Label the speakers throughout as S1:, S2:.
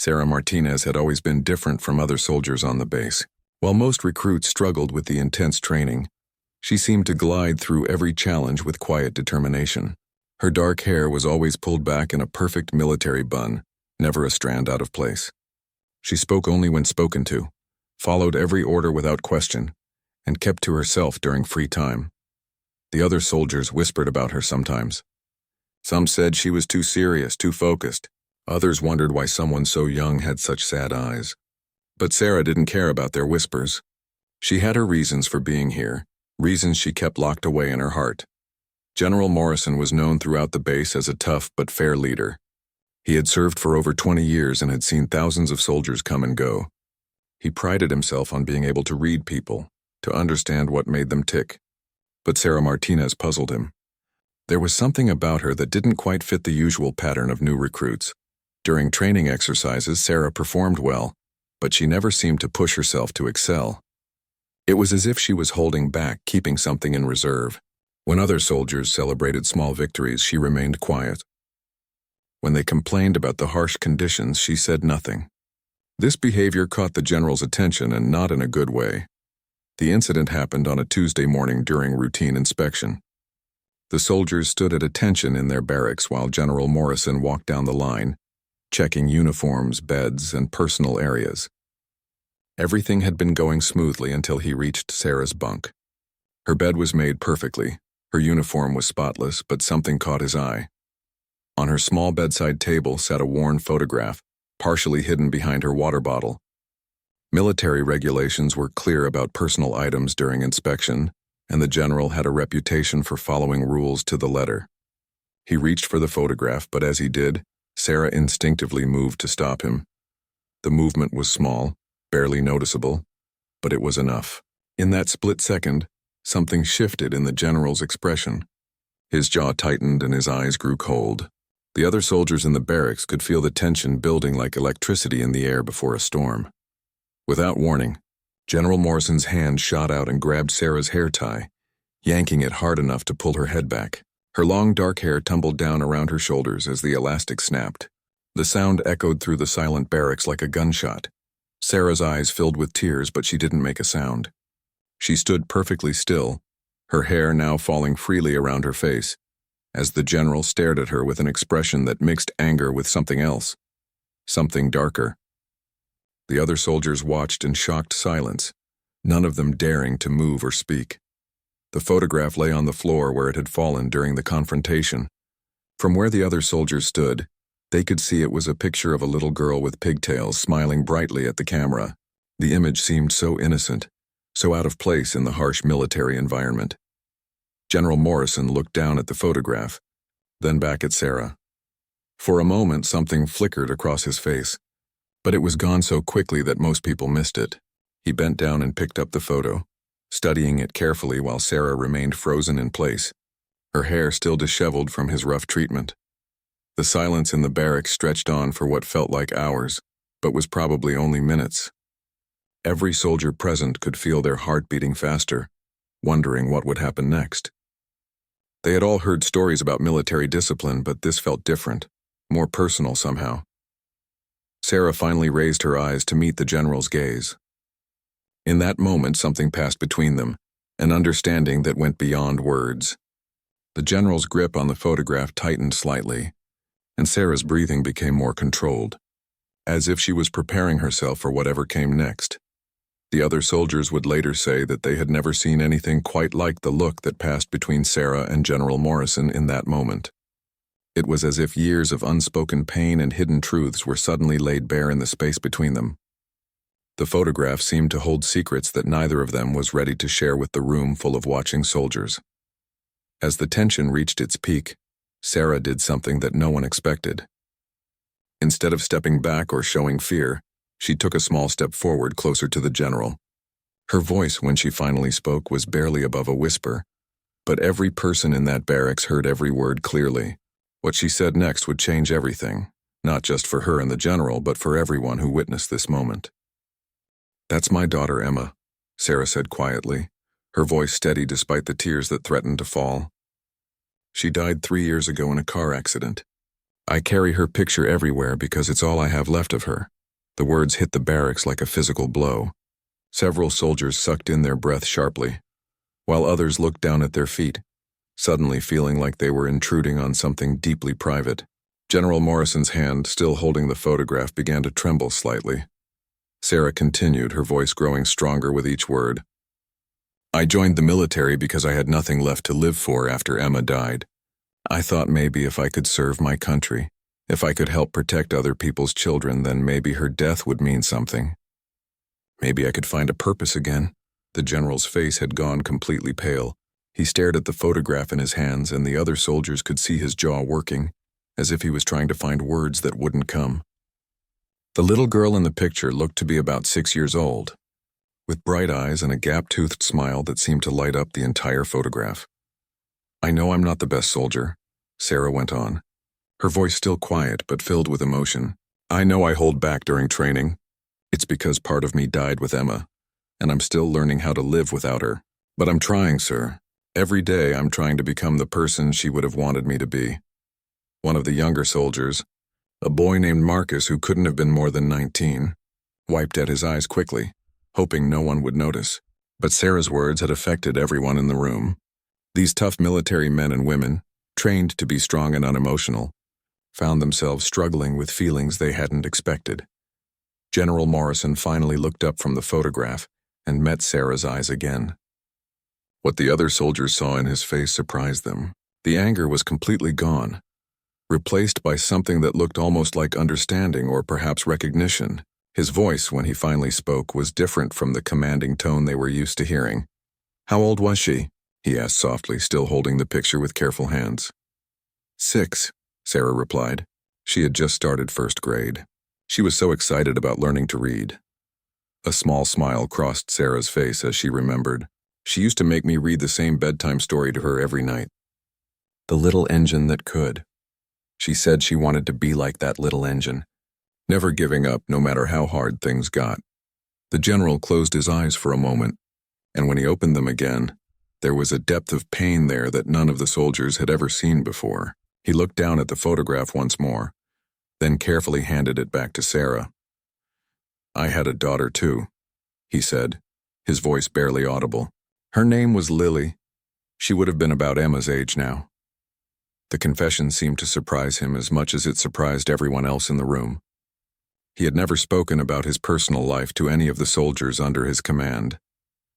S1: Sarah Martinez had always been different from other soldiers on the base. While most recruits struggled with the intense training, she seemed to glide through every challenge with quiet determination. Her dark hair was always pulled back in a perfect military bun, never a strand out of place. She spoke only when spoken to, followed every order without question, and kept to herself during free time. The other soldiers whispered about her sometimes. Some said she was too serious, too focused. Others wondered why someone so young had such sad eyes. But Sarah didn't care about their whispers. She had her reasons for being here, reasons she kept locked away in her heart. General Morrison was known throughout the base as a tough but fair leader. He had served for over 20 years and had seen thousands of soldiers come and go. He prided himself on being able to read people, to understand what made them tick. But Sarah Martinez puzzled him. There was something about her that didn't quite fit the usual pattern of new recruits. During training exercises, Sarah performed well, but she never seemed to push herself to excel. It was as if she was holding back, keeping something in reserve. When other soldiers celebrated small victories, she remained quiet. When they complained about the harsh conditions, she said nothing. This behavior caught the general's attention, and not in a good way. The incident happened on a Tuesday morning during routine inspection. The soldiers stood at attention in their barracks while General Morrison walked down the line, checking uniforms, beds, and personal areas. Everything had been going smoothly until he reached Sarah's bunk. Her bed was made perfectly, her uniform was spotless, but something caught his eye. On her small bedside table sat a worn photograph, partially hidden behind her water bottle. Military regulations were clear about personal items during inspection, and the general had a reputation for following rules to the letter. He reached for the photograph, but as he did, Sarah instinctively moved to stop him. The movement was small, barely noticeable, but it was enough. In that split second, something shifted in the general's expression. His jaw tightened and his eyes grew cold. The other soldiers in the barracks could feel the tension building like electricity in the air before a storm. Without warning, General Morrison's hand shot out and grabbed Sarah's hair tie, yanking it hard enough to pull her head back. Her long dark hair tumbled down around her shoulders as the elastic snapped. The sound echoed through the silent barracks like a gunshot. Sarah's eyes filled with tears, but she didn't make a sound. She stood perfectly still, her hair now falling freely around her face, as the general stared at her with an expression that mixed anger with something else, something darker. The other soldiers watched in shocked silence, none of them daring to move or speak. The photograph lay on the floor where it had fallen during the confrontation. From where the other soldiers stood, they could see it was a picture of a little girl with pigtails smiling brightly at the camera. The image seemed so innocent, so out of place in the harsh military environment. General Morrison looked down at the photograph, then back at Sarah. For a moment, something flickered across his face, but it was gone so quickly that most people missed it. He bent down and picked up the photo, studying it carefully while Sarah remained frozen in place, her hair still disheveled from his rough treatment. The silence in the barracks stretched on for what felt like hours, but was probably only minutes. Every soldier present could feel their heart beating faster, wondering what would happen next. They had all heard stories about military discipline, but this felt different, more personal somehow. Sarah finally raised her eyes to meet the general's gaze. In that moment, something passed between them, an understanding that went beyond words. The general's grip on the photograph tightened slightly, and Sarah's breathing became more controlled, as if she was preparing herself for whatever came next. The other soldiers would later say that they had never seen anything quite like the look that passed between Sarah and General Morrison in that moment. It was as if years of unspoken pain and hidden truths were suddenly laid bare in the space between them. The photograph seemed to hold secrets that neither of them was ready to share with the room full of watching soldiers. As the tension reached its peak, Sarah did something that no one expected. Instead of stepping back or showing fear, she took a small step forward closer to the general. Her voice, when she finally spoke, was barely above a whisper, but every person in that barracks heard every word clearly. What she said next would change everything, not just for her and the general, but for everyone who witnessed this moment. "That's my daughter, Emma," Sarah said quietly, her voice steady despite the tears that threatened to fall. "She died 3 years ago in a car accident. I carry her picture everywhere because it's all I have left of her. The words hit the barracks like a physical blow. Several soldiers sucked in their breath sharply, while others looked down at their feet, suddenly feeling like they were intruding on something deeply private. General Morrison's hand, still holding the photograph, began to tremble slightly. Sarah continued, her voice growing stronger with each word. I joined the military because I had nothing left to live for after Emma died. I thought maybe if I could serve my country, if I could help protect other people's children, then maybe her death would mean something. Maybe I could find a purpose again. The general's face had gone completely pale. He stared at the photograph in his hands, and the other soldiers could see his jaw working, as if he was trying to find words that wouldn't come. The little girl in the picture looked to be about 6 years old, with bright eyes and a gap-toothed smile that seemed to light up the entire photograph. I know I'm not the best soldier, Sarah went on, her voice still quiet but filled with emotion. I know I hold back during training. It's because part of me died with Emma, and I'm still learning how to live without her. But I'm trying, sir. Every day I'm trying to become the person she would have wanted me to be. One of the younger soldiers, a boy named Marcus who couldn't have been more than 19, wiped at his eyes quickly, hoping no one would notice. But Sarah's words had affected everyone in the room. These tough military men and women, trained to be strong and unemotional, found themselves struggling with feelings they hadn't expected. General Morrison finally looked up from the photograph and met Sarah's eyes again. What the other soldiers saw in his face surprised them. The anger was completely gone, replaced by something that looked almost like understanding or perhaps recognition. His voice, when he finally spoke, was different from the commanding tone they were used to hearing. How old was she? He asked softly, still holding the picture with careful hands. 6, Sarah replied. She had just started first grade. She was so excited about learning to read. A small smile crossed Sarah's face as she remembered. She used to make me read the same bedtime story to her every night. The little engine that could. She said she wanted to be like that little engine, never giving up no matter how hard things got. The general closed his eyes for a moment, and when he opened them again, there was a depth of pain there that none of the soldiers had ever seen before. He looked down at the photograph once more, then carefully handed it back to Sarah. I had a daughter too, he said, his voice barely audible. Her name was Lily. She would have been about Emma's age now. The confession seemed to surprise him as much as it surprised everyone else in the room. He had never spoken about his personal life to any of the soldiers under his command.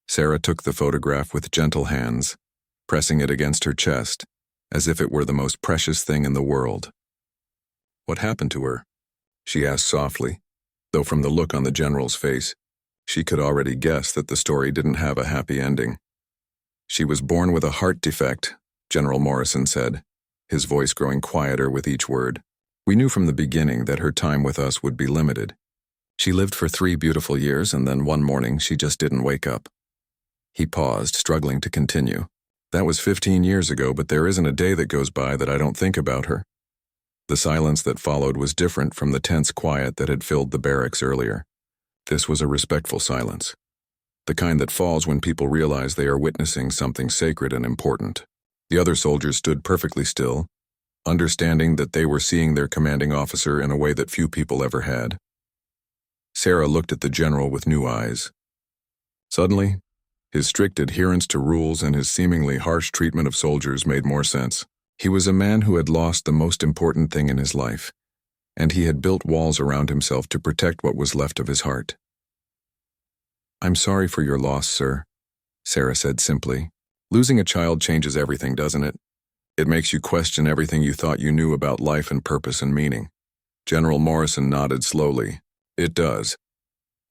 S1: Sarah took the photograph with gentle hands, pressing it against her chest, as if it were the most precious thing in the world. What happened to her? She asked softly, though from the look on the general's face, she could already guess that the story didn't have a happy ending. She was born with a heart defect, General Morrison said, his voice growing quieter with each word. We knew from the beginning that her time with us would be limited. She lived for 3 beautiful years, and then one morning she just didn't wake up. He paused, struggling to continue. That was 15 years ago, but there isn't a day that goes by that I don't think about her. The silence that followed was different from the tense quiet that had filled the barracks earlier. This was a respectful silence, the kind that falls when people realize they are witnessing something sacred and important. The other soldiers stood perfectly still, understanding that they were seeing their commanding officer in a way that few people ever had. Sarah looked at the general with new eyes. Suddenly, his strict adherence to rules and his seemingly harsh treatment of soldiers made more sense. He was a man who had lost the most important thing in his life, and he had built walls around himself to protect what was left of his heart. I'm sorry for your loss, sir, Sarah said simply. Losing a child changes everything, doesn't it? It makes you question everything you thought you knew about life and purpose and meaning. General Morrison nodded slowly. It does.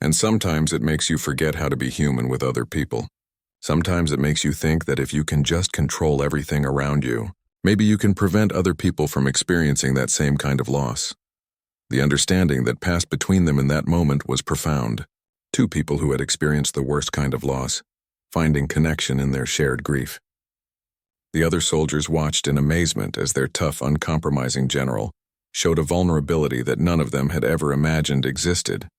S1: And sometimes it makes you forget how to be human with other people. Sometimes it makes you think that if you can just control everything around you, maybe you can prevent other people from experiencing that same kind of loss. The understanding that passed between them in that moment was profound. 2 people who had experienced the worst kind of loss, finding connection in their shared grief. The other soldiers watched in amazement as their tough, uncompromising general showed a vulnerability that none of them had ever imagined existed.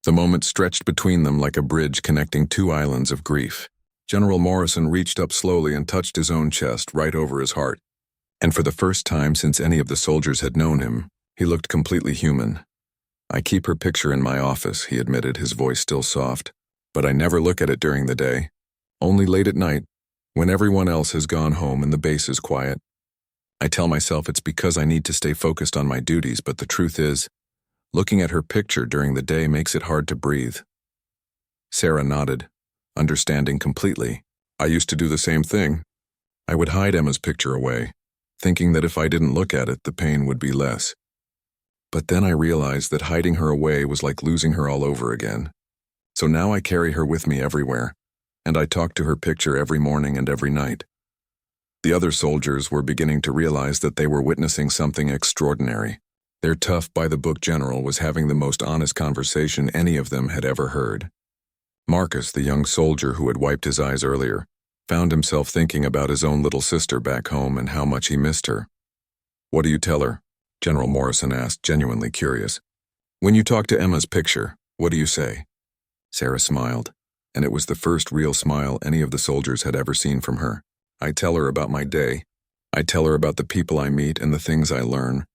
S1: The moment stretched between them like a bridge connecting 2 islands of grief. General Morrison reached up slowly and touched his own chest right over his heart. And for the first time since any of the soldiers had known him, he looked completely human. "I keep her picture in my office," he admitted, his voice still soft. "But I never look at it during the day. Only late at night, when everyone else has gone home and the base is quiet. I tell myself it's because I need to stay focused on my duties, but the truth is, looking at her picture during the day makes it hard to breathe." Sarah nodded, understanding completely. "I used to do the same thing. I would hide Emma's picture away, thinking that if I didn't look at it, the pain would be less. But then I realized that hiding her away was like losing her all over again. So now I carry her with me everywhere, and I talk to her picture every morning and every night." The other soldiers were beginning to realize that they were witnessing something extraordinary. Their tough by-the-book general was having the most honest conversation any of them had ever heard. Marcus, the young soldier who had wiped his eyes earlier, found himself thinking about his own little sister back home and how much he missed her. "What do you tell her?" General Morrison asked, genuinely curious. "When you talk to Emma's picture, what do you say?" Sarah smiled, and it was the first real smile any of the soldiers had ever seen from her. "I tell her about my day. I tell her about the people I meet and the things I learn.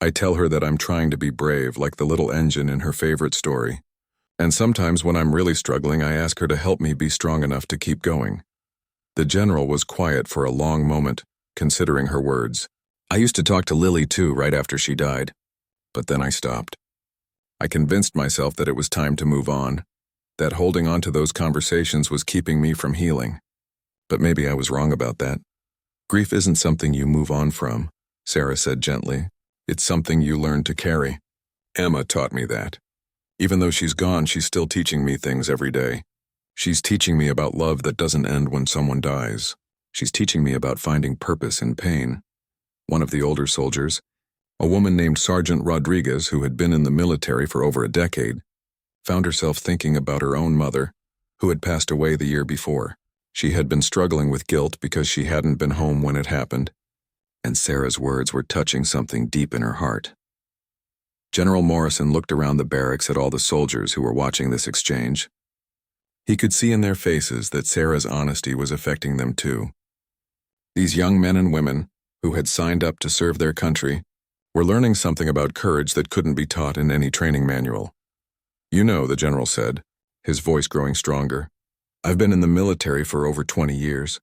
S1: I tell her that I'm trying to be brave, like the little engine in her favorite story. And sometimes when I'm really struggling, I ask her to help me be strong enough to keep going." The general was quiet for a long moment, considering her words. "I used to talk to Lily too right after she died. But then I stopped. I convinced myself that it was time to move on, that holding on to those conversations was keeping me from healing. But maybe I was wrong about that. Grief isn't something you move on from," Sarah said gently. "It's something you learn to carry. Emma taught me that. Even though she's gone, she's still teaching me things every day. She's teaching me about love that doesn't end when someone dies. She's teaching me about finding purpose in pain." One of the older soldiers, a woman named Sergeant Rodriguez, who had been in the military for over a decade, found herself thinking about her own mother, who had passed away the year before. She had been struggling with guilt because she hadn't been home when it happened, and Sarah's words were touching something deep in her heart. General Morrison looked around the barracks at all the soldiers who were watching this exchange. He could see in their faces that Sarah's honesty was affecting them too. These young men and women, who had signed up to serve their country, were learning something about courage that couldn't be taught in any training manual. "You know," the general said, his voice growing stronger, "I've been in the military for over 20 years,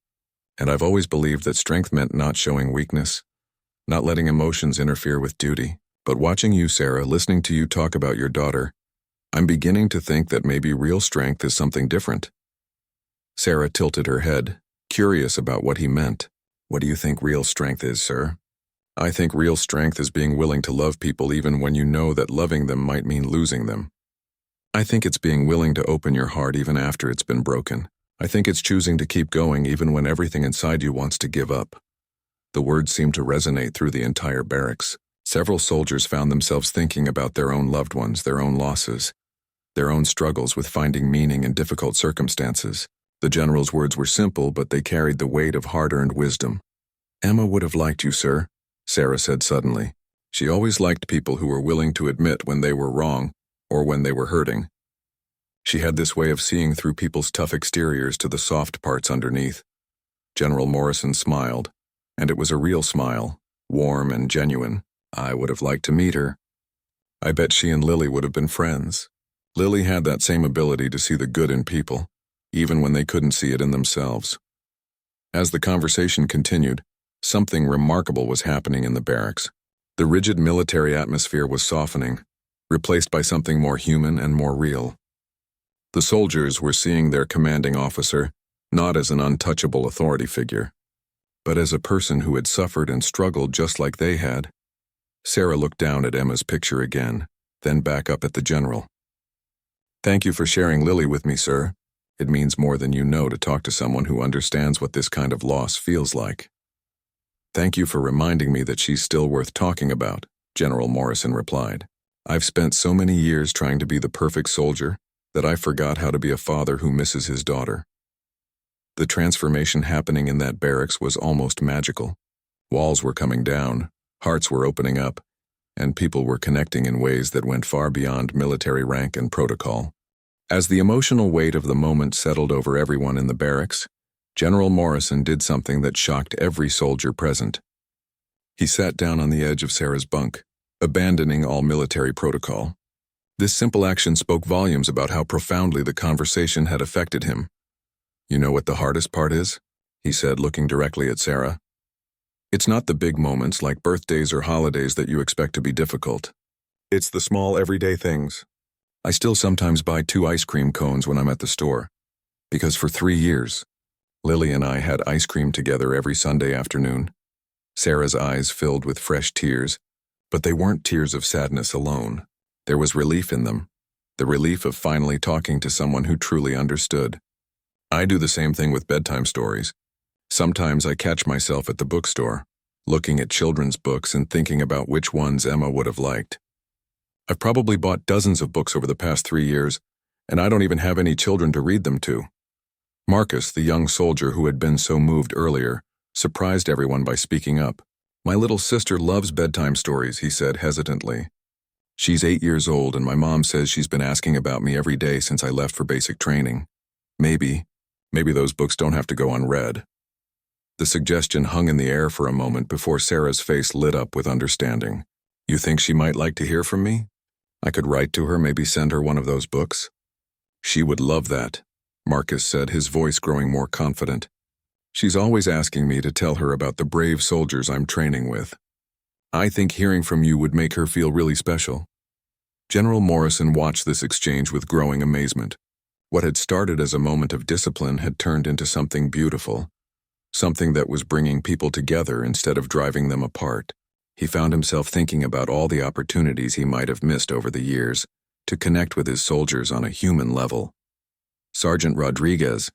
S1: and I've always believed that strength meant not showing weakness, not letting emotions interfere with duty. But watching you, Sarah, listening to you talk about your daughter, I'm beginning to think that maybe real strength is something different." Sarah tilted her head, curious about what he meant. "What do you think real strength is, sir?" "I think real strength is being willing to love people even when you know that loving them might mean losing them. I think it's being willing to open your heart even after it's been broken. I think it's choosing to keep going even when everything inside you wants to give up." The words seemed to resonate through the entire barracks. Several soldiers found themselves thinking about their own loved ones, their own losses, their own struggles with finding meaning in difficult circumstances. The general's words were simple, but they carried the weight of hard-earned wisdom. "Emma would have liked you, sir," Sarah said suddenly. "She always liked people who were willing to admit when they were wrong or when they were hurting. She had this way of seeing through people's tough exteriors to the soft parts underneath." General Morrison smiled, and it was a real smile, warm and genuine. "I would have liked to meet her. I bet she and Lily would have been friends. Lily had that same ability to see the good in people, even when they couldn't see it in themselves." As the conversation continued, something remarkable was happening in the barracks. The rigid military atmosphere was softening, replaced by something more human and more real. The soldiers were seeing their commanding officer not as an untouchable authority figure, but as a person who had suffered and struggled just like they had. Sarah looked down at Emma's picture again, then back up at the general. "Thank you for sharing Lily with me, sir. It means more than you know to talk to someone who understands what this kind of loss feels like." "Thank you for reminding me that she's still worth talking about," General Morrison replied. "I've spent so many years trying to be the perfect soldier that I forgot how to be a father who misses his daughter." The transformation happening in that barracks was almost magical. Walls were coming down, hearts were opening up, and people were connecting in ways that went far beyond military rank and protocol. As the emotional weight of the moment settled over everyone in the barracks, General Morrison did something that shocked every soldier present. He sat down on the edge of Sarah's bunk, abandoning all military protocol. This simple action spoke volumes about how profoundly the conversation had affected him. "You know what the hardest part is?" he said, looking directly at Sarah. "It's not the big moments like birthdays or holidays that you expect to be difficult. It's the small everyday things. I still sometimes buy 2 ice cream cones when I'm at the store, because for 3 years, Lily and I had ice cream together every Sunday afternoon." Sarah's eyes filled with fresh tears, but they weren't tears of sadness alone. There was relief in them, the relief of finally talking to someone who truly understood. "I do the same thing with bedtime stories. Sometimes I catch myself at the bookstore, looking at children's books and thinking about which ones Emma would have liked. I've probably bought dozens of books over the past 3 years, and I don't even have any children to read them to." Marcus, the young soldier who had been so moved earlier, surprised everyone by speaking up. "My little sister loves bedtime stories," he said hesitantly. "She's 8 years old, and my mom says she's been asking about me every day since I left for basic training. Maybe those books don't have to go unread." The suggestion hung in the air for a moment before Sarah's face lit up with understanding. "You think she might like to hear from me? I could write to her, maybe send her one of those books." "She would love that," Marcus said, his voice growing more confident. "She's always asking me to tell her about the brave soldiers I'm training with. I think hearing from you would make her feel really special." General Morrison watched this exchange with growing amazement. What had started as a moment of discipline had turned into something beautiful, something that was bringing people together instead of driving them apart. He found himself thinking about all the opportunities he might have missed over the years to connect with his soldiers on a human level. Sergeant Rodriguez,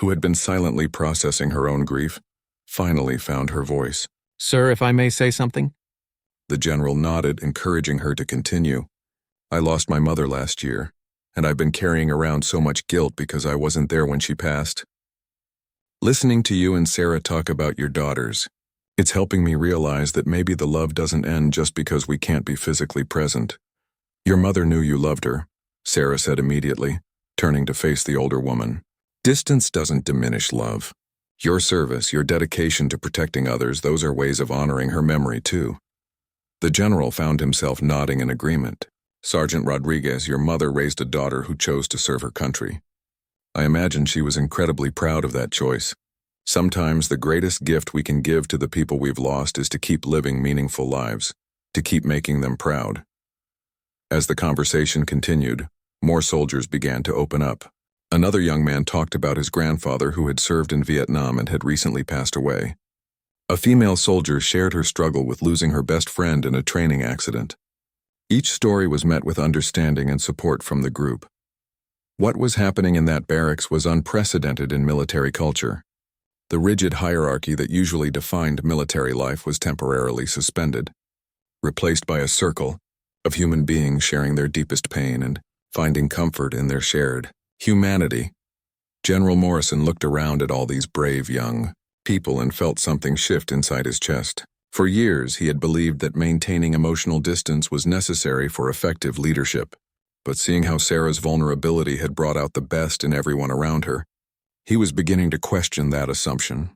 S1: who had been silently processing her own grief, finally found her voice.
S2: "Sir, if I may say something?"
S1: The general nodded, encouraging her to continue. "I lost my mother last year, and I've been carrying around so much guilt because I wasn't there when she passed. Listening to you and Sarah talk about your daughters, it's helping me realize that maybe the love doesn't end just because we can't be physically present. Your mother knew you loved her," Sarah said immediately, turning to face the older woman. "Distance doesn't diminish love. Your service, your dedication to protecting others, those are ways of honoring her memory too." The general found himself nodding in agreement. "Sergeant Rodriguez, your mother raised a daughter who chose to serve her country. I imagine she was incredibly proud of that choice. Sometimes the greatest gift we can give to the people we've lost is to keep living meaningful lives, to keep making them proud." As the conversation continued, more soldiers began to open up. Another young man talked about his grandfather who had served in Vietnam and had recently passed away. A female soldier shared her struggle with losing her best friend in a training accident. Each story was met with understanding and support from the group. What was happening in that barracks was unprecedented in military culture. The rigid hierarchy that usually defined military life was temporarily suspended, replaced by a circle of human beings sharing their deepest pain and finding comfort in their shared humanity. General Morrison looked around at all these brave young people and felt something shift inside his chest. For years, he had believed that maintaining emotional distance was necessary for effective leadership. But seeing how Sarah's vulnerability had brought out the best in everyone around her, he was beginning to question that assumption.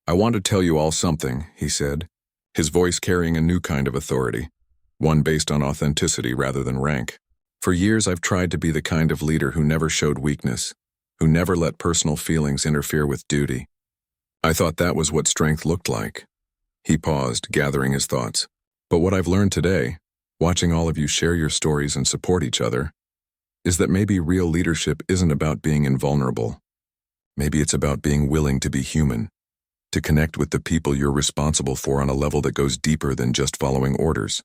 S1: "I want to tell you all something," he said, his voice carrying a new kind of authority, one based on authenticity rather than rank. "For years, I've tried to be the kind of leader who never showed weakness, who never let personal feelings interfere with duty. I thought that was what strength looked like." He paused, gathering his thoughts. "But what I've learned today, watching all of you share your stories and support each other, is that maybe real leadership isn't about being invulnerable. Maybe it's about being willing to be human, to connect with the people you're responsible for on a level that goes deeper than just following orders."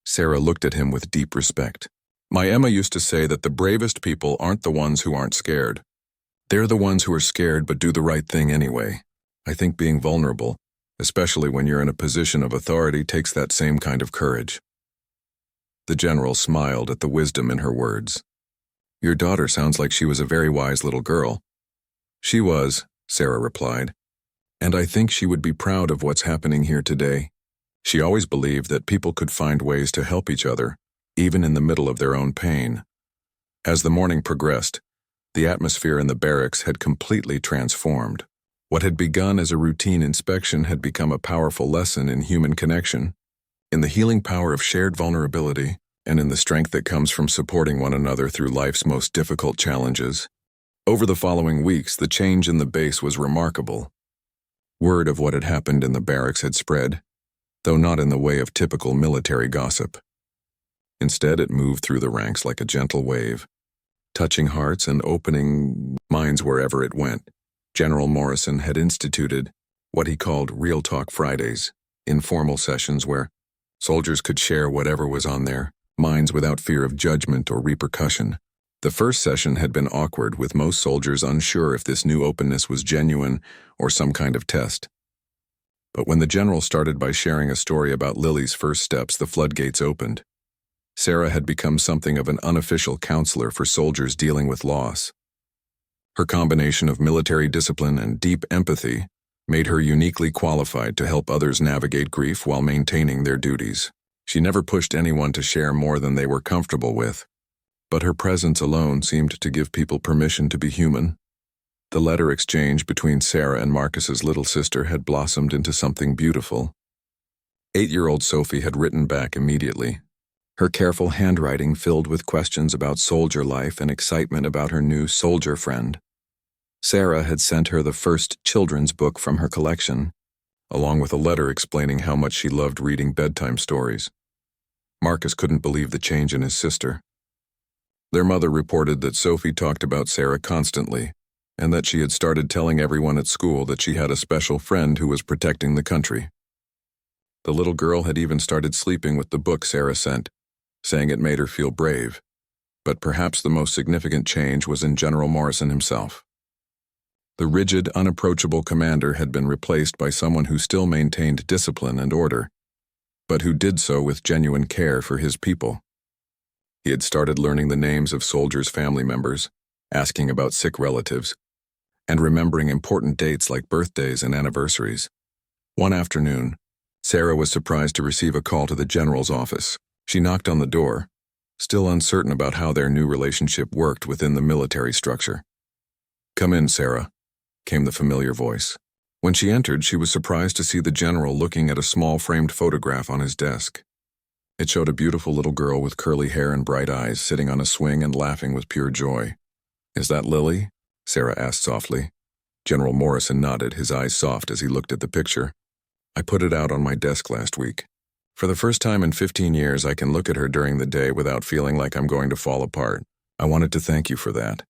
S1: Sarah looked at him with deep respect. "My Emma used to say that the bravest people aren't the ones who aren't scared. They're the ones who are scared but do the right thing anyway. I think being vulnerable, especially when you're in a position of authority, takes that same kind of courage." The general smiled at the wisdom in her words. "Your daughter sounds like she was a very wise little girl." "She was," Sarah replied, "and I think she would be proud of what's happening here today. She always believed that people could find ways to help each other, even in the middle of their own pain." As the morning progressed, the atmosphere in the barracks had completely transformed. What had begun as a routine inspection had become a powerful lesson in human connection, in the healing power of shared vulnerability, and in the strength that comes from supporting one another through life's most difficult challenges. Over the following weeks, the change in the base was remarkable. Word of what had happened in the barracks had spread, though not in the way of typical military gossip. Instead, it moved through the ranks like a gentle wave, touching hearts and opening minds wherever it went. General Morrison had instituted what he called Real Talk Fridays, informal sessions where soldiers could share whatever was on their minds without fear of judgment or repercussion. The first session had been awkward, with most soldiers unsure if this new openness was genuine or some kind of test. But when the general started by sharing a story about Lily's first steps, the floodgates opened. Sarah had become something of an unofficial counselor for soldiers dealing with loss. Her combination of military discipline and deep empathy made her uniquely qualified to help others navigate grief while maintaining their duties. She never pushed anyone to share more than they were comfortable with, but her presence alone seemed to give people permission to be human. The letter exchange between Sarah and Marcus's little sister had blossomed into something beautiful. 8-year-old Sophie had written back immediately, her careful handwriting filled with questions about soldier life and excitement about her new soldier friend. Sarah had sent her the first children's book from her collection, along with a letter explaining how much she loved reading bedtime stories. Marcus couldn't believe the change in his sister. Their mother reported that Sophie talked about Sarah constantly, and that she had started telling everyone at school that she had a special friend who was protecting the country. The little girl had even started sleeping with the book Sarah sent, saying it made her feel brave. But perhaps the most significant change was in General Morrison himself. The rigid, unapproachable commander had been replaced by someone who still maintained discipline and order, but who did so with genuine care for his people. He had started learning the names of soldiers' family members, asking about sick relatives, and remembering important dates like birthdays and anniversaries. One afternoon, Sarah was surprised to receive a call to the general's office. She knocked on the door, still uncertain about how their new relationship worked within the military structure. "Come in, Sarah," came the familiar voice. When she entered, she was surprised to see the general looking at a small framed photograph on his desk. It showed a beautiful little girl with curly hair and bright eyes sitting on a swing and laughing with pure joy. "Is that Lily?" Sarah asked softly. General Morrison nodded, his eyes soft as he looked at the picture. "I put it out on my desk last week. For the first time in 15 years, I can look at her during the day without feeling like I'm going to fall apart. I wanted to thank you for that."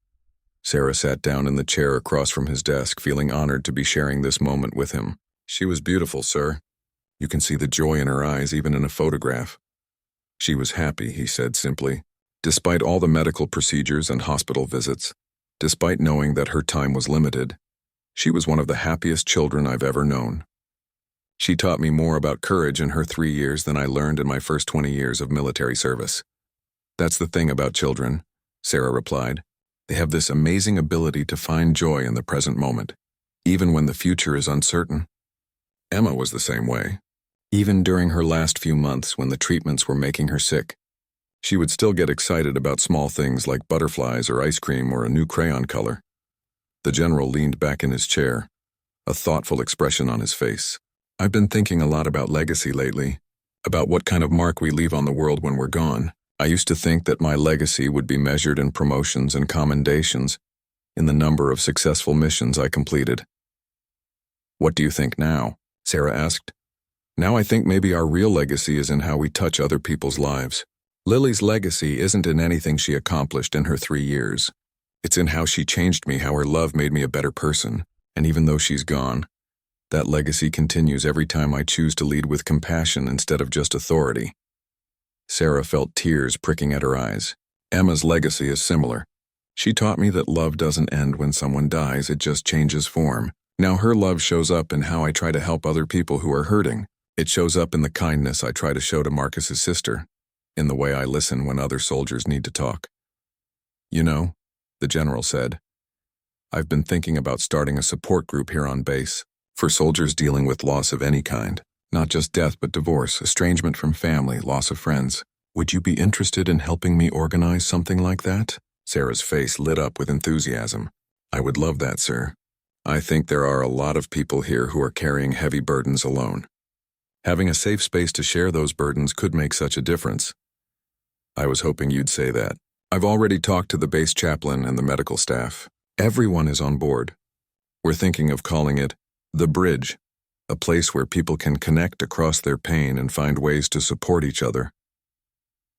S1: Sarah sat down in the chair across from his desk, feeling honored to be sharing this moment with him. "She was beautiful, sir. You can see the joy in her eyes even in a photograph." "She was happy," he said simply, despite all the medical procedures and hospital visits. Despite knowing that her time was limited, she was one of the happiest children I've ever known. "She taught me more about courage in her 3 years than I learned in my first 20 years of military service." "That's the thing about children," Sarah replied. "They have this amazing ability to find joy in the present moment, even when the future is uncertain." Emma was the same way. Even during her last few months when the treatments were making her sick, she would still get excited about small things like butterflies or ice cream or a new crayon color. The general leaned back in his chair, a thoughtful expression on his face. "I've been thinking a lot about legacy lately, about what kind of mark we leave on the world when we're gone. I used to think that my legacy would be measured in promotions and commendations, in the number of successful missions I completed." "What do you think now?" Sarah asked. "Now I think maybe our real legacy is in how we touch other people's lives. Lily's legacy isn't in anything she accomplished in her 3 years. It's in how she changed me, how her love made me a better person. And even though she's gone, that legacy continues every time I choose to lead with compassion instead of just authority." Sarah felt tears pricking at her eyes. Emma's legacy is similar. "She taught me that love doesn't end when someone dies, it just changes form. Now her love shows up in how I try to help other people who are hurting. It shows up in the kindness I try to show to Marcus's sister, in the way I listen when other soldiers need to talk." "You know," the general said, "I've been thinking about starting a support group here on base, for soldiers dealing with loss of any kind. Not just death, but divorce, estrangement from family, loss of friends. Would you be interested in helping me organize something like that?" Sarah's face lit up with enthusiasm. "I would love that, sir. I think there are a lot of people here who are carrying heavy burdens alone. Having a safe space to share those burdens could make such a difference. I was hoping you'd say that. I've already talked to the base chaplain and the medical staff. Everyone is on board. We're thinking of calling it The Bridge, a place where people can connect across their pain and find ways to support each other.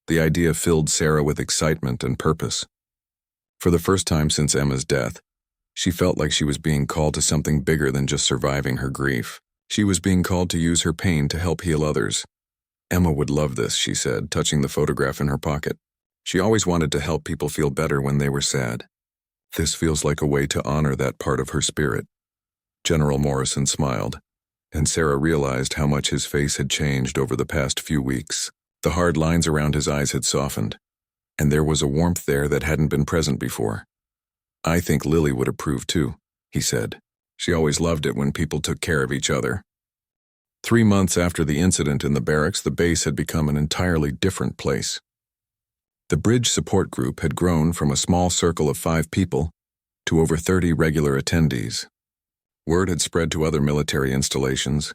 S1: The idea filled Sarah with excitement and purpose. For the first time since Emma's death, she felt like she was being called to something bigger than just surviving her grief. She was being called to use her pain to help heal others. Emma would love this, she said, touching the photograph in her pocket. She always wanted to help people feel better when they were sad. This feels like a way to honor that part of her spirit. General Morrison smiled, and Sarah realized how much his face had changed over the past few weeks. The hard lines around his eyes had softened, and there was a warmth there that hadn't been present before. I think Lily would approve too, he said. She always loved it when people took care of each other. 3 months after the incident in the barracks, the base had become an entirely different place. The Bridge support group had grown from a small circle of 5 people to over 30 regular attendees. Word had spread to other military installations,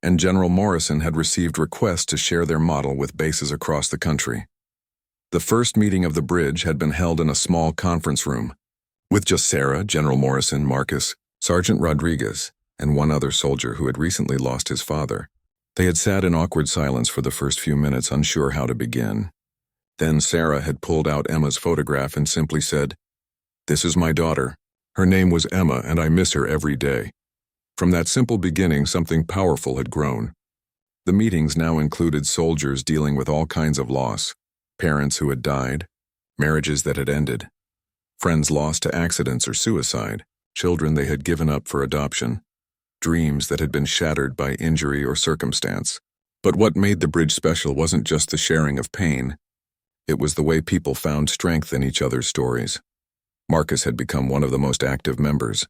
S1: and General Morrison had received requests to share their model with bases across the country. The first meeting of the Bridge had been held in a small conference room, with just Sarah, General Morrison, Marcus, Sergeant Rodriguez, and one other soldier who had recently lost his father. They had sat in awkward silence for the first few minutes, unsure how to begin. Then Sarah had pulled out Emma's photograph and simply said, "This is my daughter. Her name was Emma, and I miss her every day." From that simple beginning, something powerful had grown. The meetings now included soldiers dealing with all kinds of loss, parents who had died, marriages that had ended, friends lost to accidents or suicide, children they had given up for adoption, dreams that had been shattered by injury or circumstance. But what made the Bridge special wasn't just the sharing of pain. It was the way people found strength in each other's stories. Marcus had become one of the most active members,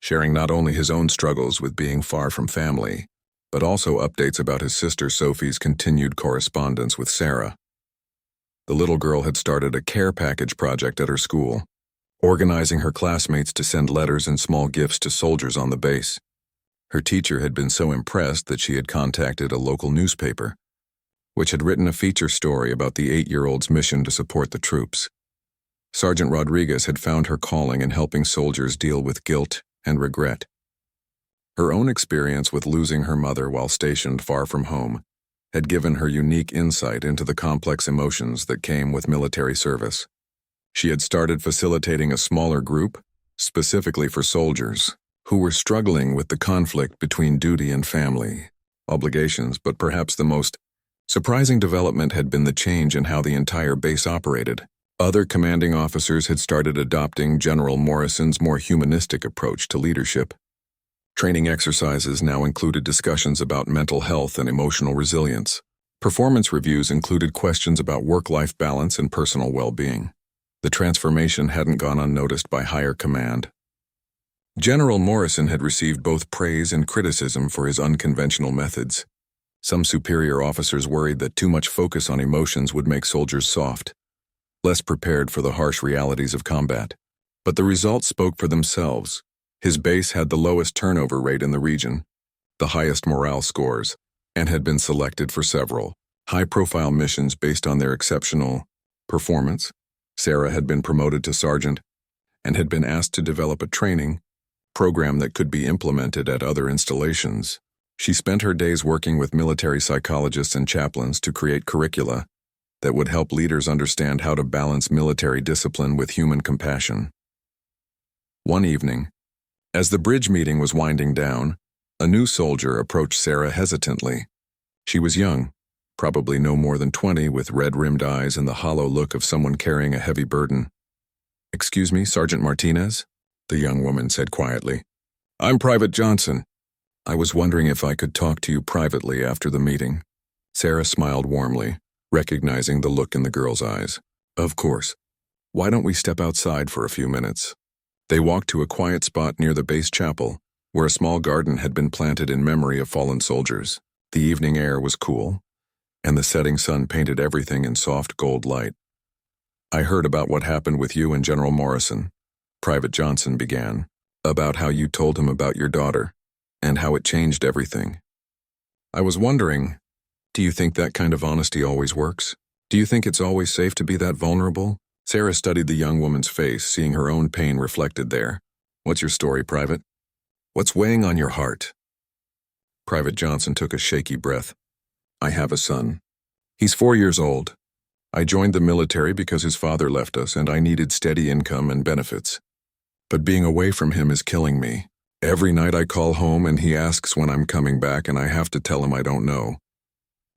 S1: sharing not only his own struggles with being far from family, but also updates about his sister Sophie's continued correspondence with Sarah. The little girl had started a care package project at her school, organizing her classmates to send letters and small gifts to soldiers on the base. Her teacher had been so impressed that she had contacted a local newspaper, which had written a feature story about the 8-year-old's mission to support the troops. Sergeant Rodriguez had found her calling in helping soldiers deal with guilt and regret. Her own experience with losing her mother while stationed far from home had given her unique insight into the complex emotions that came with military service. She had started facilitating a smaller group, specifically for soldiers, who were struggling with the conflict between duty and family obligations, but perhaps the most surprising development had been the change in how the entire base operated. Other commanding officers had started adopting General Morrison's more humanistic approach to leadership. Training exercises now included discussions about mental health and emotional resilience. Performance reviews included questions about work-life balance and personal well-being. The transformation hadn't gone unnoticed by higher command. General Morrison had received both praise and criticism for his unconventional methods. Some superior officers worried that too much focus on emotions would make soldiers soft, less prepared for the harsh realities of combat. But the results spoke for themselves. His base had the lowest turnover rate in the region, the highest morale scores, and had been selected for several high-profile missions based on their exceptional performance. Sarah had been promoted to sergeant and had been asked to develop a training program that could be implemented at other installations. She spent her days working with military psychologists and chaplains to create curricula that would help leaders understand how to balance military discipline with human compassion. One evening, as the Bridge meeting was winding down, a new soldier approached Sarah hesitantly. She was young, probably no more than 20, with red-rimmed eyes and the hollow look of someone carrying a heavy burden. "Excuse me, Sergeant Martinez?" the young woman said quietly. "I'm Private Johnson. I was wondering if I could talk to you privately after the meeting." Sarah smiled warmly, recognizing the look in the girl's eyes. "Of course. Why don't we step outside for a few minutes?" They walked to a quiet spot near the base chapel, where a small garden had been planted in memory of fallen soldiers. The evening air was cool, and the setting sun painted everything in soft gold light. "I heard about what happened with you and General Morrison," Private Johnson began. about how you told him about your daughter and how it changed everything. I was wondering, do you think that kind of honesty always works? Do you think it's always safe to be that vulnerable? Sarah studied the young woman's face, seeing her own pain reflected there. What's your story, Private? What's weighing on your heart? Private Johnson took a shaky breath. I have a son. He's 4 years old. I joined the military because his father left us and I needed steady income and benefits. But being away from him is killing me. Every night I call home and he asks when I'm coming back and I have to tell him I don't know.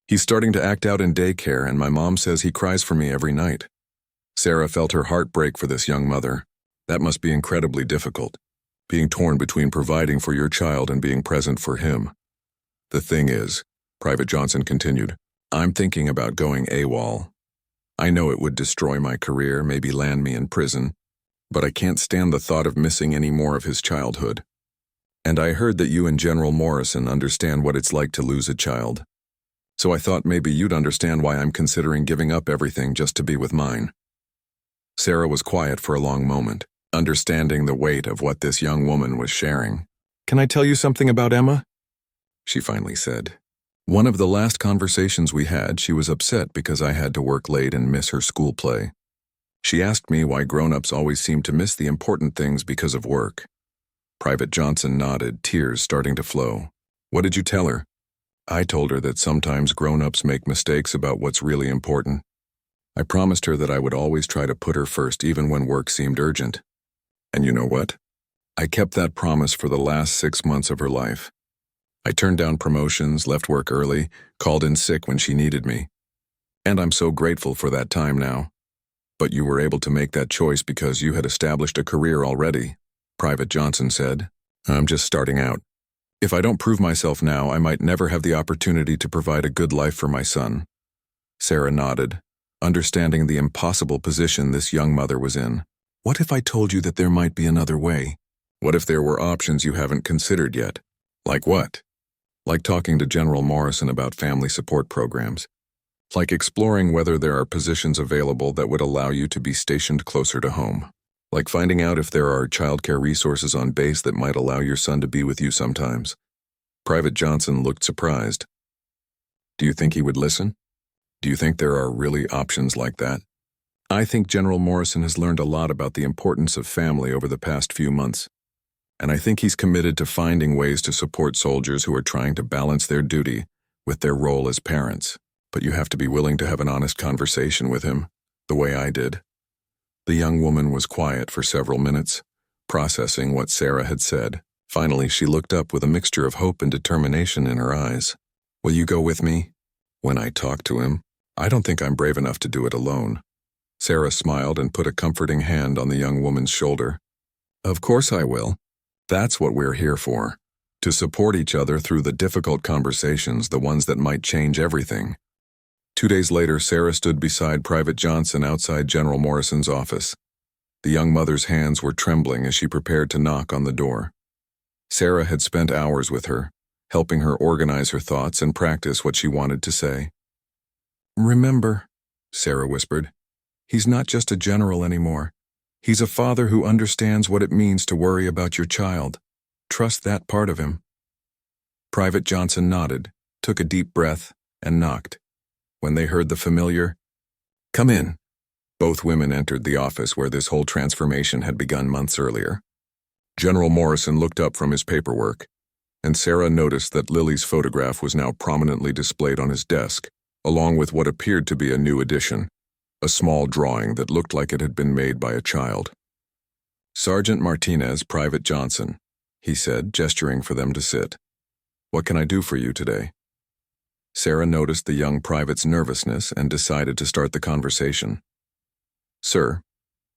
S1: He's starting to act out in daycare and my mom says he cries for me every night. Sarah felt her heart break for this young mother. That must be incredibly difficult, being torn between providing for your child and being present for him. The thing is, Private Johnson continued, I'm thinking about going AWOL. I know it would destroy my career, maybe land me in prison, but I can't stand the thought of missing any more of his childhood. And I heard that you and General Morrison understand what it's like to lose a child. So I thought maybe you'd understand why I'm considering giving up everything just to be with mine. Sarah was quiet for a long moment, understanding the weight of what this young woman was sharing. Can I tell you something about Emma? She finally said. One of the last conversations we had, she was upset because I had to work late and miss her school play. She asked me why grown-ups always seem to miss the important things because of work. Private Johnson nodded, tears starting to flow. What did you tell her? I told her that sometimes grown-ups make mistakes about what's really important. I promised her that I would always try to put her first even when work seemed urgent. And you know what? I kept that promise for the last 6 months of her life. I turned down promotions, left work early, called in sick when she needed me. And I'm so grateful for that time now. But you were able to make that choice because you had established a career already, Private Johnson said. I'm just starting out. If I don't prove myself now, I might never have the opportunity to provide a good life for my son. Sarah nodded, understanding the impossible position this young mother was in. What if I told you that there might be another way? What if there were options you haven't considered yet? Like what? Like talking to General Morrison about family support programs. Like exploring whether there are positions available that would allow you to be stationed closer to home. Like finding out if there are childcare resources on base that might allow your son to be with you sometimes. Private Johnson looked surprised. Do you think he would listen? Do you think there are really options like that? I think General Morrison has learned a lot about the importance of family over the past few months. And I think he's committed to finding ways to support soldiers who are trying to balance their duty with their role as parents. But you have to be willing to have an honest conversation with him, the way I did. The young woman was quiet for several minutes, processing what Sarah had said. Finally, she looked up with a mixture of hope and determination in her eyes. Will you go with me? When I talk to him, I don't think I'm brave enough to do it alone. Sarah smiled and put a comforting hand on the young woman's shoulder. Of course I will. That's what we're here for. To support each other through the difficult conversations, the ones that might change everything. 2 days later, Sarah stood beside Private Johnson outside General Morrison's office. The young mother's hands were trembling as she prepared to knock on the door. Sarah had spent hours with her, helping her organize her thoughts and practice what she wanted to say. Remember, Sarah whispered, he's not just a general anymore. He's a father who understands what it means to worry about your child. Trust that part of him. Private Johnson nodded, took a deep breath, and knocked. When they heard the familiar, "Come in," both women entered the office where this whole transformation had begun months earlier. General Morrison looked up from his paperwork, and Sarah noticed that Lily's photograph was now prominently displayed on his desk, along with what appeared to be a new addition, a small drawing that looked like it had been made by a child. "Sergeant Martinez, Private Johnson," he said, gesturing for them to sit. "What can I do for you today?" Sarah noticed the young private's nervousness and decided to start the conversation. "Sir,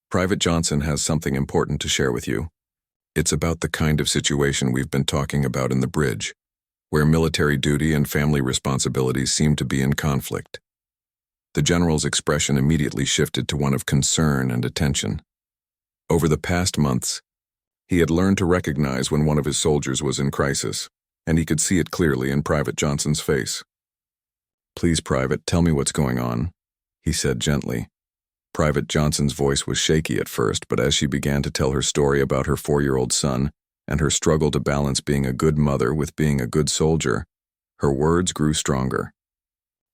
S1: Private Johnson has something important to share with you. It's about the kind of situation we've been talking about in the bridge, where military duty and family responsibilities seem to be in conflict." The general's expression immediately shifted to one of concern and attention. Over the past months, he had learned to recognize when one of his soldiers was in crisis, and he could see it clearly in Private Johnson's face. "Please, Private, tell me what's going on," he said gently. Private Johnson's voice was shaky at first, but as she began to tell her story about her 4-year-old son, and her struggle to balance being a good mother with being a good soldier, her words grew stronger.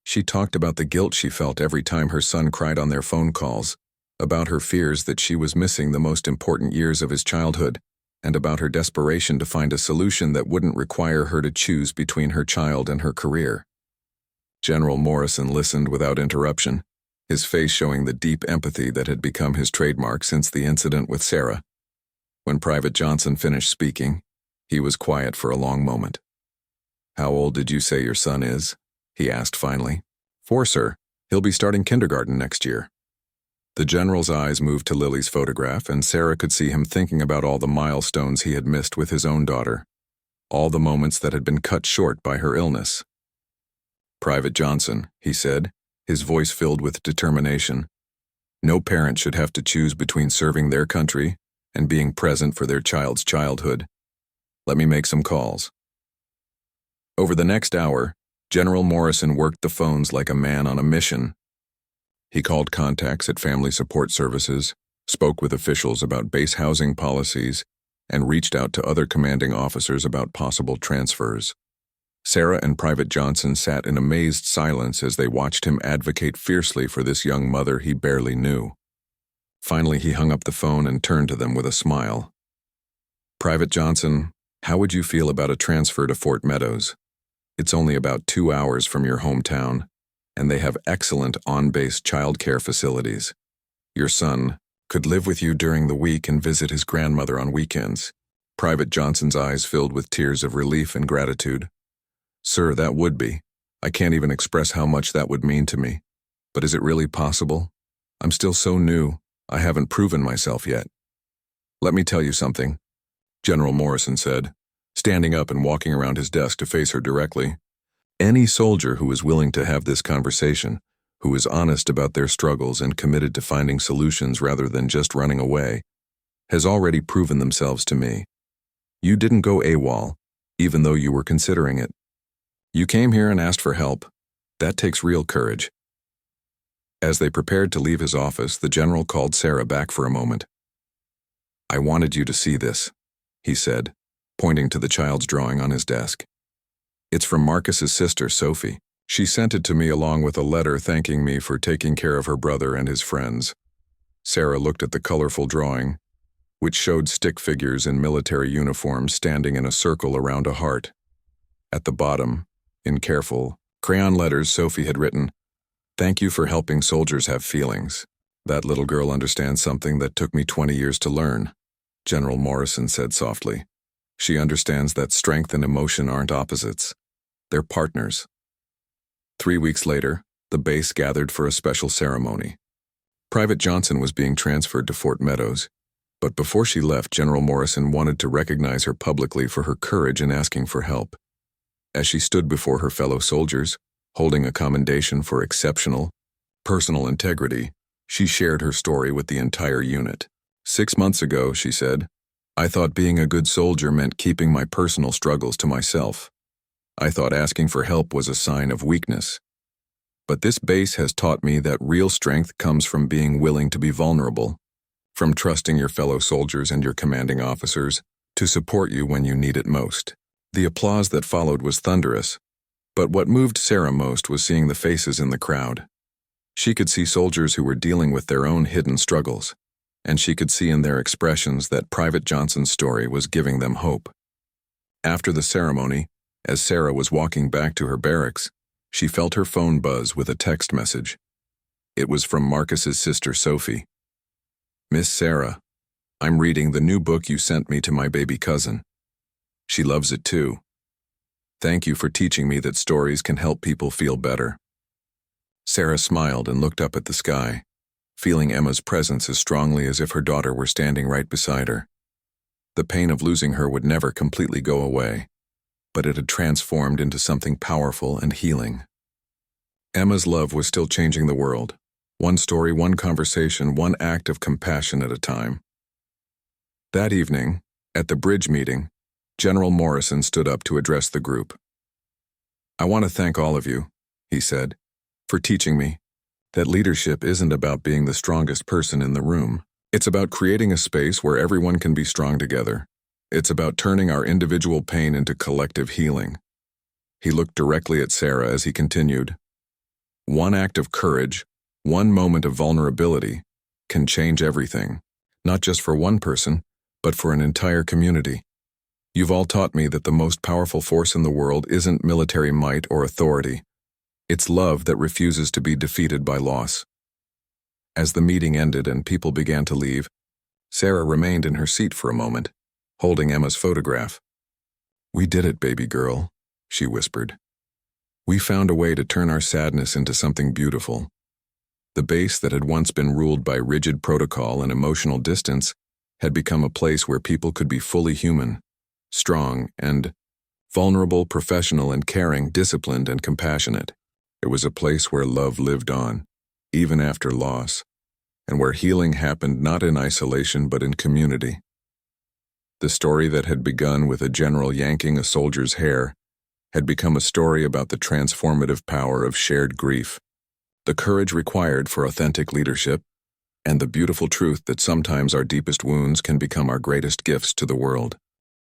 S1: She talked about the guilt she felt every time her son cried on their phone calls, about her fears that she was missing the most important years of his childhood, and about her desperation to find a solution that wouldn't require her to choose between her child and her career. General Morrison listened without interruption, his face showing the deep empathy that had become his trademark since the incident with Sarah. When Private Johnson finished speaking, he was quiet for a long moment. "How old did you say your son is?" he asked finally. "4, sir. He'll be starting kindergarten next year." The general's eyes moved to Lily's photograph, and Sarah could see him thinking about all the milestones he had missed with his own daughter, all the moments that had been cut short by her illness. "Private Johnson," he said, his voice filled with determination. "No parent should have to choose between serving their country and being present for their child's childhood. Let me make some calls." Over the next hour, General Morrison worked the phones like a man on a mission. He called contacts at family support services, spoke with officials about base housing policies, and reached out to other commanding officers about possible transfers. Sarah and Private Johnson sat in amazed silence as they watched him advocate fiercely for this young mother he barely knew. Finally, he hung up the phone and turned to them with a smile. "Private Johnson, how would you feel about a transfer to Fort Meadows? It's only about 2 hours from your hometown, and they have excellent on-base childcare facilities. Your son could live with you during the week and visit his grandmother on weekends." Private Johnson's eyes filled with tears of relief and gratitude. "Sir, that would be. I can't even express how much that would mean to me. But is it really possible? I'm still so new. I haven't proven myself yet." "Let me tell you something," General Morrison said, standing up and walking around his desk to face her directly. "Any soldier who is willing to have this conversation, who is honest about their struggles and committed to finding solutions rather than just running away, has already proven themselves to me. You didn't go AWOL, even though you were considering it. You came here and asked for help. That takes real courage." As they prepared to leave his office, the general called Sarah back for a moment. "I wanted you to see this," he said, pointing to the child's drawing on his desk. "It's from Marcus's sister, Sophie. She sent it to me along with a letter thanking me for taking care of her brother and his friends." Sarah looked at the colorful drawing, which showed stick figures in military uniforms standing in a circle around a heart. At the bottom, in careful, crayon letters, Sophie had written, "Thank you for helping soldiers have feelings. That little girl understands something that took me 20 years to learn," General Morrison said softly. "She understands that strength and emotion aren't opposites. They're partners." 3 weeks later, the base gathered for a special ceremony. Private Johnson was being transferred to Fort Meadows, but before she left, General Morrison wanted to recognize her publicly for her courage in asking for help. As she stood before her fellow soldiers, holding a commendation for exceptional, personal integrity, she shared her story with the entire unit. "6 months ago," she said, "I thought being a good soldier meant keeping my personal struggles to myself. I thought asking for help was a sign of weakness. But this base has taught me that real strength comes from being willing to be vulnerable, from trusting your fellow soldiers and your commanding officers to support you when you need it most." The applause that followed was thunderous, but what moved Sarah most was seeing the faces in the crowd. She could see soldiers who were dealing with their own hidden struggles, and she could see in their expressions that Private Johnson's story was giving them hope. After the ceremony, as Sarah was walking back to her barracks, she felt her phone buzz with a text message. It was from Marcus's sister Sophie. "Miss Sarah, I'm reading the new book you sent me to my baby cousin. She loves it too. Thank you for teaching me that stories can help people feel better." Sarah smiled and looked up at the sky, feeling Emma's presence as strongly as if her daughter were standing right beside her. The pain of losing her would never completely go away, but it had transformed into something powerful and healing. Emma's love was still changing the world, one story, one conversation, one act of compassion at a time. That evening, at the bridge meeting, General Morrison stood up to address the group. "I want to thank all of you," he said, "for teaching me that leadership isn't about being the strongest person in the room. It's about creating a space where everyone can be strong together. It's about turning our individual pain into collective healing. He looked directly at Sarah as he continued. One act of courage, one moment of vulnerability, can change everything, not just for one person, but for an entire community. You've all taught me that the most powerful force in the world isn't military might or authority. It's love that refuses to be defeated by loss. As the meeting ended and people began to leave, Sarah remained in her seat for a moment, holding Emma's photograph. "We did it, baby girl," she whispered. "We found a way to turn our sadness into something beautiful." The base that had once been ruled by rigid protocol and emotional distance had become a place where people could be fully human, strong and vulnerable, professional and caring, disciplined and compassionate. It was a place where love lived on, even after loss, and where healing happened not in isolation but in community. The story that had begun with a general yanking a soldier's hair had become a story about the transformative power of shared grief, the courage required for authentic leadership, and the beautiful truth that sometimes our deepest wounds can become our greatest gifts to the world.